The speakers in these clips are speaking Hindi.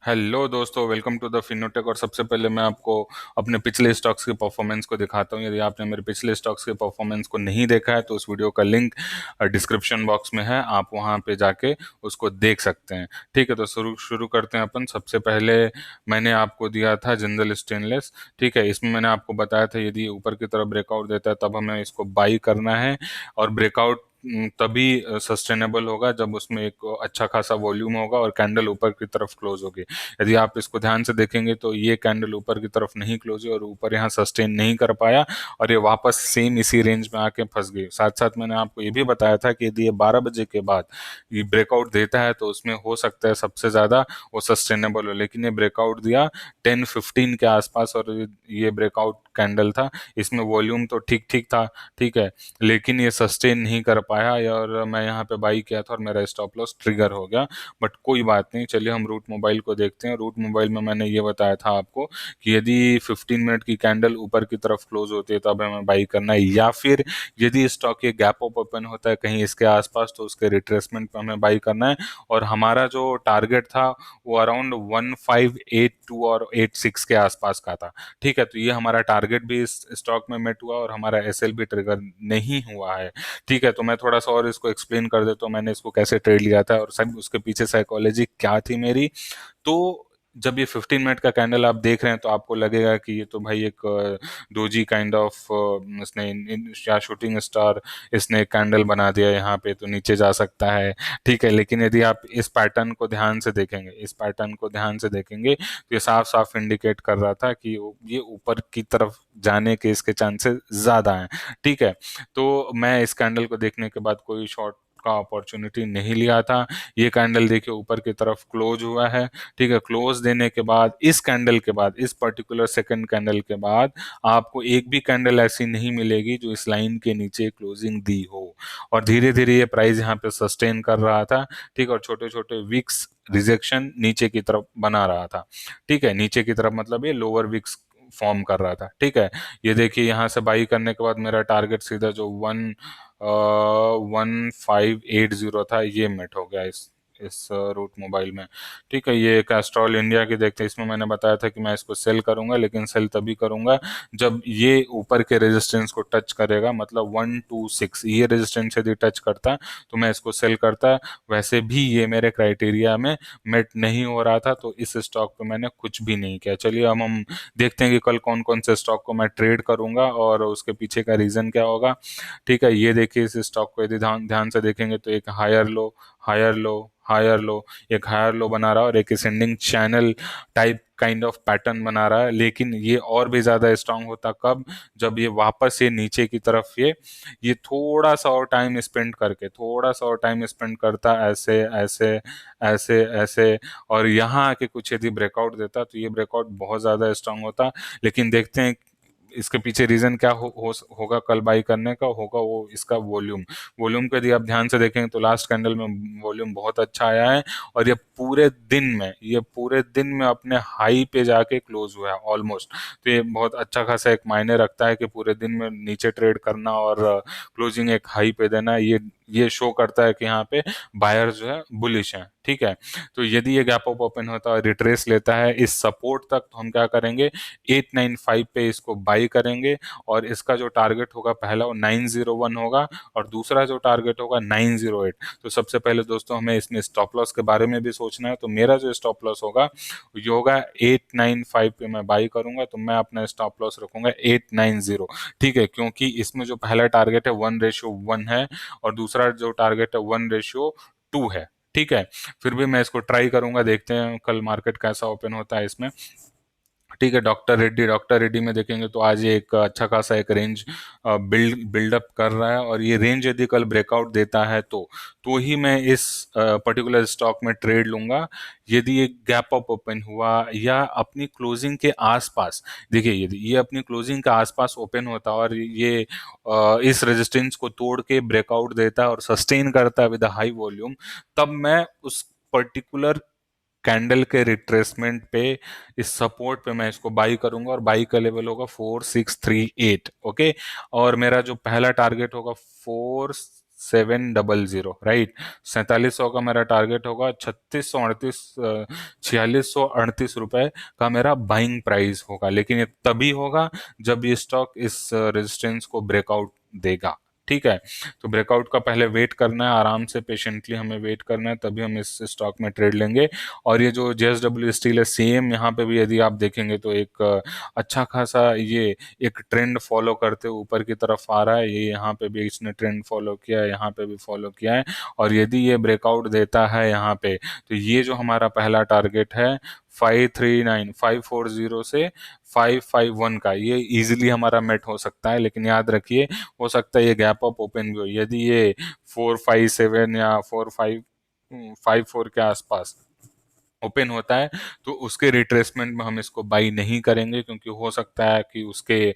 हेलो दोस्तों, वेलकम टू द फिनोटेक। और सबसे पहले मैं आपको अपने पिछले स्टॉक्स की परफॉर्मेंस को दिखाता हूँ। यदि आपने मेरे पिछले स्टॉक्स के परफॉर्मेंस को नहीं देखा है तो उस वीडियो का लिंक डिस्क्रिप्शन बॉक्स में है, आप वहाँ पे जाके उसको देख सकते हैं। ठीक है, तो शुरू शुरू करते हैं अपन। सबसे पहले मैंने आपको दिया था जिंदल स्टेनलेस। ठीक है, इसमें मैंने आपको बताया था यदि ऊपर की तरफ ब्रेकआउट देता है तब हमें इसको बाई करना है। और ब्रेकआउट तभी सस्टेनेबल होगा जब उसमें एक अच्छा खासा वॉल्यूम होगा और कैंडल ऊपर की तरफ क्लोज होगी। यदि आप इसको ध्यान से देखेंगे तो ये कैंडल ऊपर की तरफ नहीं क्लोज हुई और ऊपर यहाँ सस्टेन नहीं कर पाया और ये वापस सेम इसी रेंज में आके फंस गई। साथ साथ मैंने आपको ये भी बताया था कि यदि ये 12 बजे के बाद ये ब्रेकआउट देता है तो उसमें हो सकता है सबसे ज्यादा वो सस्टेनेबल हो, लेकिन ये ब्रेकआउट दिया 10:15 के आसपास और ये ब्रेकआउट कैंडल था। इसमें वॉल्यूम तो ठीक ठीक था, ठीक है, लेकिन ये सस्टेन नहीं कर पाया और मैं यहाँ पे बाई किया था और मेरा स्टॉप लॉस ट्रिगर हो गया। बट कोई बात नहीं, चलिए हम रूट मोबाइल को देखते हैं। रूट मोबाइल में मैंने ये बताया था आपको कि यदि 15 मिनट की कैंडल ऊपर की तरफ क्लोज होती है तब हमें बाई करना है, या फिर यदि स्टॉक ये गैप अप ओपन होता है कहीं इसके आसपास तो उसके रिट्रेसमेंट पे हमें बाई करना है। और हमारा जो टारगेट था वो अराउंड 1582 और 86 के आसपास का था। ठीक है, तो ये हमारा टारगेट भी इस स्टॉक में मेट हुआ और हमारा एसएल भी ट्रिगर नहीं हुआ है। ठीक है, तो मैं थोड़ा सा और इसको एक्सप्लेन कर देता हूँ मैंने इसको कैसे ट्रेड लिया था और सब उसके पीछे साइकोलॉजी क्या थी मेरी। तो जब ये 15 मिनट का कैंडल आप देख रहे हैं तो आपको लगेगा कि ये तो भाई एक डोजी काइंड ऑफ इसने या शूटिंग स्टार इसने एक कैंडल बना दिया, यहाँ पे तो नीचे जा सकता है। ठीक है, लेकिन यदि आप इस पैटर्न को ध्यान से देखेंगे, इस पैटर्न को ध्यान से देखेंगे तो ये साफ साफ इंडिकेट कर रहा था कि ये ऊपर की तरफ जाने के इसके चांसेस ज्यादा हैं। ठीक है, तो मैं इस कैंडल को देखने के बाद कोई शॉर्ट का अपॉर्चुनिटी नहीं लिया था। ये कैंडल देखिए ऊपर की तरफ क्लोज हुआ है। ठीक है, क्लोज देने के बाद इस कैंडल के बाद, इस पर्टिकुलर सेकंड कैंडल के बाद आपको एक भी कैंडल ऐसी नहीं मिलेगी जो इस लाइन के नीचे क्लोजिंग दी हो। और धीरे धीरे ये प्राइस यहाँ पे सस्टेन कर रहा था। ठीक, और छोटे छोटे विक्स रिजेक्शन नीचे की तरफ बना रहा था। ठीक है, नीचे की तरफ मतलब ये लोअर विक्स फॉर्म कर रहा था। ठीक है, ये देखिए यहाँ से बाई करने के बाद मेरा टारगेट सीधा जो 1580 था ये मेट हो गया इस रूट मोबाइल में। ठीक है, ये कैस्ट्रॉल इंडिया की देखते हैं। इसमें मैंने बताया था कि मैं इसको सेल करूंगा, लेकिन सेल तभी करूंगा जब ये ऊपर के रेजिस्टेंस को टच करेगा, मतलब 126 ये रेजिस्टेंस यदि टच करता तो मैं इसको सेल करता। वैसे भी ये मेरे क्राइटेरिया में मेट नहीं हो रहा था तो इस स्टॉक पे मैंने कुछ भी नहीं किया। चलिए अब हम देखते हैं कि कल कौन कौन से स्टॉक को मैं ट्रेड करूंगा और उसके पीछे का रीजन क्या होगा। ठीक है, ये देखिए इस स्टॉक को यदि ध्यान ध्यान से देखेंगे तो एक higher low, higher low, higher low, एक हायर लो बना रहा है और एक ascending channel type kind of pattern बना रहा है। लेकिन ये और भी ज्यादा स्ट्रांग होता कब, जब ये वापस ये नीचे की तरफ ये थोड़ा सा और टाइम स्पेंड करके, थोड़ा सा और टाइम स्पेंड करता ऐसे ऐसे ऐसे ऐसे और यहाँ आके कुछ यदि ब्रेकआउट देता तो ये ब्रेकआउट बहुत ज्यादा स्ट्रांग होता। लेकिन देखते हैं इसके पीछे रीजन क्या होगा कल बाई करने का, होगा वो इसका वॉल्यूम। वॉल्यूम को यदि आप ध्यान से देखेंगे तो लास्ट कैंडल में वॉल्यूम बहुत अच्छा आया है और ये पूरे दिन में अपने हाई पे जाके क्लोज हुआ है ऑलमोस्ट। तो ये बहुत अच्छा खासा एक मायने रखता है कि पूरे दिन में नीचे ट्रेड करना और क्लोजिंग एक हाई पे देना, ये शो करता है कि यहाँ पे बायर जो है बुलिश है। ठीक है, तो यदि ये गैप अप ओपन होता है, रिट्रेस लेता है इस सपोर्ट तक, तो हम क्या करेंगे, 895 पे इसको बाई करेंगे। और इसका जो टारगेट होगा पहला वो 901 होगा और दूसरा जो टारगेट होगा 908। तो सबसे पहले दोस्तों हमें इसमें स्टॉप लॉस के बारे में भी सोचना है। तो मेरा जो स्टॉप लॉस होगा ये होगा 895 पे मैं बाई करूंगा, तो मैं अपना स्टॉप लॉस रखूंगा 890। ठीक है, क्योंकि इसमें जो पहला टारगेट है 1:1 है और दूसरा जो टारगेट है 1:2 है। ठीक है, फिर भी मैं इसको ट्राई करूंगा, देखते हैं कल मार्केट कैसा ओपन होता है इसमें। ठीक है, डॉक्टर रेड्डी में देखेंगे तो आज ये एक अच्छा खासा एक रेंज बिल्डअप कर रहा है और ये रेंज यदि कल ब्रेकआउट देता है तो ही मैं इस पर्टिकुलर स्टॉक में ट्रेड लूंगा। यदि ये गैप अप ओपन हुआ या अपनी क्लोजिंग के आसपास, देखिए यदि ये अपनी क्लोजिंग के आसपास ओपन होता और ये इस रेजिस्टेंस को तोड़ के ब्रेकआउट देता है और सस्टेन करता है विद हाई वॉल्यूम, तब मैं उस पर्टिकुलर कैंडल के रिट्रेसमेंट पे, इस सपोर्ट पे मैं इसको बाई करूंगा और बाई का लेवल होगा 4638। ओके, और मेरा जो पहला टारगेट होगा 4 46,700, राइट। 4700 का मेरा टारगेट होगा, 4638 का मेरा बाइंग प्राइस होगा। लेकिन ये तभी होगा जब ये स्टॉक इस रेजिस्टेंस को ब्रेकआउट देगा, ठीक है। तो ब्रेकआउट का पहले वेट करना है, आराम से पेशेंटली हमें वेट करना है, तभी हम इस स्टॉक में ट्रेड लेंगे। और ये जो जेएसडब्ल्यू स्टील है, सेम यहाँ पे भी यदि आप देखेंगे तो एक अच्छा खासा ये एक ट्रेंड फॉलो करते हुए ऊपर की तरफ आ रहा है। ये यहाँ पे भी इसने ट्रेंड फॉलो किया है, यहाँ पे भी फॉलो किया है। और यदि ये ब्रेकआउट देता है यहाँ पे, तो ये जो हमारा पहला टारगेट है 539,540 से 551 का, ये इजीली हमारा मेट हो सकता है। लेकिन याद रखिए, हो सकता है ये गैप अप ओपन भी हो। यदि ये 457 या 4554 के आसपास ओपन होता है, तो उसके रिट्रेसमेंट में हम इसको बाई नहीं करेंगे, क्योंकि हो सकता है कि उसके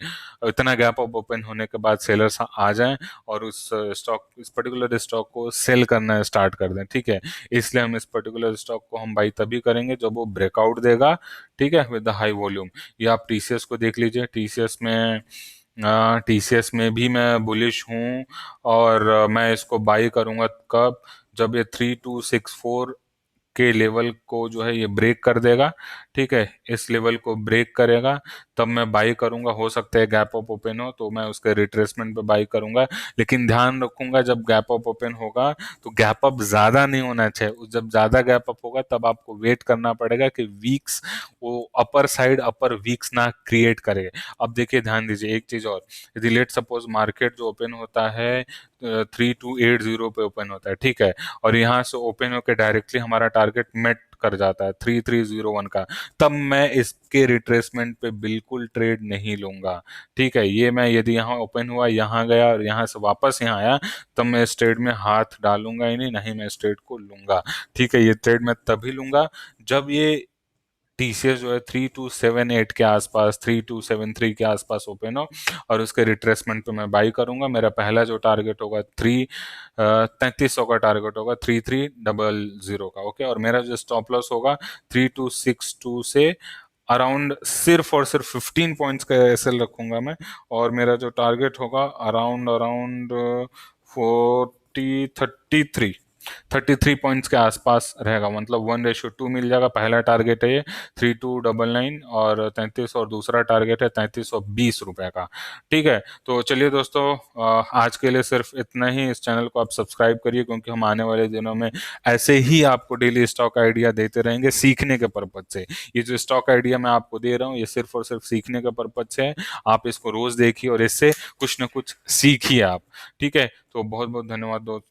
इतना गैप अप ओपन होने के बाद सेलर्स आ जाएं और इस पर्टिकुलर स्टॉक को सेल करना स्टार्ट कर दें, ठीक है। इसलिए हम इस पर्टिकुलर स्टॉक को हम बाई तभी करेंगे जब वो ब्रेकआउट देगा, ठीक है, विद द हाई वॉल्यूम। ये आप टीसीएस को देख लीजिए, टीसीएस में भी मैं बुलिश हूँ। और मैं इसको बाई करूंगा कब, जब ये 3264 के लेवल को जो है ये ब्रेक कर देगा, ठीक है। इस लेवल को ब्रेक करेगा तब मैं बाई करूंगा। हो सकता है गैप अप ओपन हो तो मैं उसके रिट्रेसमेंट पे बाई करूंगा, लेकिन ध्यान रखूंगा जब गैप अप ओपन होगा तो गैप अप ज्यादा नहीं होना चाहिए। जब ज्यादा गैप अप होगा तब आपको वेट करना पड़ेगा कि वीक्स, वो अपर साइड अपर वीक्स ना क्रिएट करे। अब देखिए, ध्यान दीजिए एक चीज और, यदि लेट सपोज मार्केट जो ओपन होता है 3280 पे ओपन होता है, ठीक है, और यहाँ से ओपन होकर डायरेक्टली हमारा टारगेट मेट कर जाता है 3301 का, तब मैं इसके रिट्रेसमेंट पे बिल्कुल ट्रेड नहीं लूंगा, ठीक है। ये मैं यदि यहाँ ओपन हुआ, यहाँ गया और यहाँ से वापस यहाँ आया, तब मैं इस ट्रेड में हाथ डालूंगा ही नहीं, नहीं मैं इस ट्रेड को लूंगा, ठीक है। ये ट्रेड मैं तभी लूंगा जब ये टीसीएस जो है 3278 के आसपास, 3273 के आसपास ओपन हो, और उसके रिट्रेसमेंट पे मैं बाई करूंगा। मेरा पहला जो टारगेट होगा 3300 का टारगेट होगा, 3300 का, ओके। और मेरा जो स्टॉप लॉस होगा 3262 से अराउंड सिर्फ और सिर्फ 15 पॉइंट्स का एसएल रखूंगा मैं। और मेरा जो टारगेट होगा अराउंड अराउंड 33 पॉइंट्स के आसपास रहेगा, मतलब 1:2 मिल जाएगा। पहला टारगेट है ये 3299 और 33, और दूसरा टारगेट है 3320 रुपए का, ठीक है। तो चलिए दोस्तों, आज के लिए सिर्फ इतना ही। इस चैनल को आप सब्सक्राइब करिए, क्योंकि हम आने वाले दिनों में ऐसे ही आपको डेली स्टॉक आइडिया देते रहेंगे, सीखने के पर्पज से। ये जो स्टॉक आइडिया मैं आपको दे रहा हूँ, ये सिर्फ और सिर्फ सीखने के पर्पज से है। आप इसको रोज देखिए और इससे कुछ ना कुछ सीखिए आप, ठीक है। तो बहुत बहुत धन्यवाद दोस्तों।